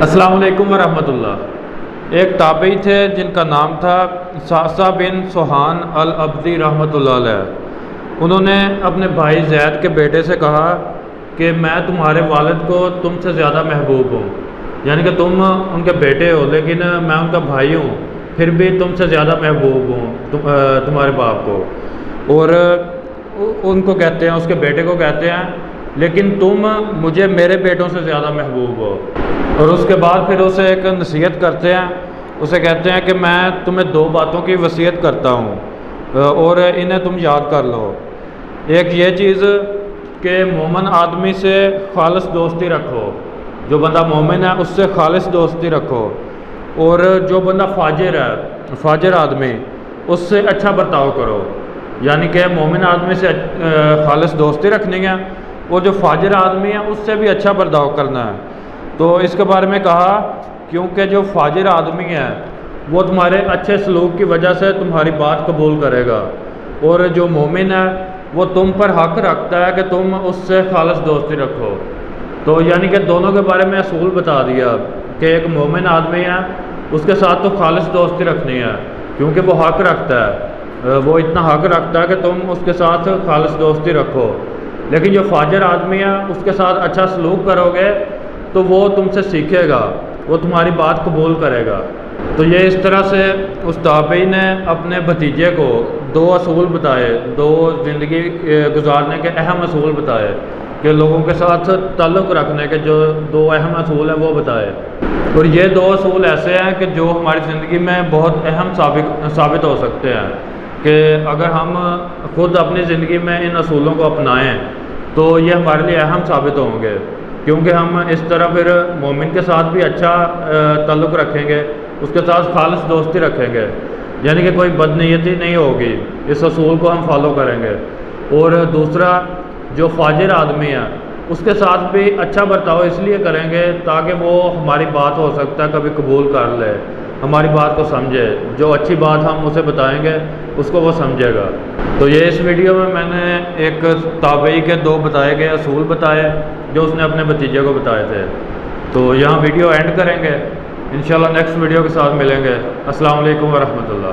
السلام علیکم ورحمۃ اللہ۔ ایک تابعی تھے جن کا نام تھا صعصع بن سوحان الابدی رحمۃ اللہ علیہ۔ انہوں نے اپنے بھائی زید کے بیٹے سے کہا کہ میں تمہارے والد کو تم سے زیادہ محبوب ہوں، یعنی کہ تم ان کے بیٹے ہو لیکن میں ان کا بھائی ہوں، پھر بھی تم سے زیادہ محبوب ہوں تمہارے باپ کو۔ اور ان کو کہتے ہیں، اس کے بیٹے کو کہتے ہیں، لیکن تم مجھے میرے بیٹوں سے زیادہ محبوب ہو۔ اور اس کے بعد پھر اسے ایک نصیحت کرتے ہیں، اسے کہتے ہیں کہ میں تمہیں دو باتوں کی وصیت کرتا ہوں اور انہیں تم یاد کر لو۔ ایک یہ چیز کہ مومن آدمی سے خالص دوستی رکھو، جو بندہ مومن ہے اس سے خالص دوستی رکھو، اور جو بندہ فاجر ہے، فاجر آدمی، اس سے اچھا برتاؤ کرو، یعنی کہ مومن آدمی سے خالص دوستی رکھنی ہے، اور جو فاجر آدمی ہے اس سے بھی اچھا برتاؤ کرنا ہے۔ تو اس کے بارے میں کہا کیونکہ جو فاجر آدمی ہے وہ تمہارے اچھے سلوک کی وجہ سے تمہاری بات قبول کرے گا، اور جو مومن ہے وہ تم پر حق رکھتا ہے کہ تم اس سے خالص دوستی رکھو۔ تو یعنی کہ دونوں کے بارے میں اصول بتا دیا کہ ایک مومن آدمی ہے اس کے ساتھ تو خالص دوستی رکھنی ہے کیونکہ وہ حق رکھتا ہے، وہ اتنا حق رکھتا ہے کہ تم اس کے ساتھ خالص دوستی رکھو، لیکن جو فاجر آدمی ہے اس کے ساتھ اچھا سلوک کرو گے تو وہ تم سے سیکھے گا، وہ تمہاری بات قبول کرے گا۔ تو یہ اس طرح سے اس تابعی نے اپنے بھتیجے کو دو اصول بتائے، دو زندگی گزارنے کے اہم اصول بتائے کہ لوگوں کے ساتھ تعلق رکھنے کے جو دو اہم اصول ہیں وہ بتائے۔ اور یہ دو اصول ایسے ہیں کہ جو ہماری زندگی میں بہت اہم ثابت ہو سکتے ہیں کہ اگر ہم خود اپنی زندگی میں ان اصولوں کو اپنائیں تو یہ ہمارے لیے اہم ثابت ہوں گے، کیونکہ ہم اس طرح پھر مومن کے ساتھ بھی اچھا تعلق رکھیں گے، اس کے ساتھ خالص دوستی رکھیں گے، یعنی کہ کوئی بدنیتی نہیں ہوگی، اس اصول کو ہم فالو کریں گے۔ اور دوسرا، جو فاجر آدمی ہے اس کے ساتھ بھی اچھا برتاؤ اس لیے کریں گے تاکہ وہ ہماری بات ہو سکتا ہے کبھی قبول کر لے، ہماری بات کو سمجھے، جو اچھی بات ہم اسے بتائیں گے اس کو وہ سمجھے گا۔ تو یہ اس ویڈیو میں نے ایک تابعی کے دو بتائے گئے اصول بتائے جو اس نے اپنے بھتیجے کو بتائے تھے۔ تو یہاں ویڈیو اینڈ کریں گے، انشاءاللہ نیکسٹ ویڈیو کے ساتھ ملیں گے۔ السلام علیکم ورحمۃ اللہ۔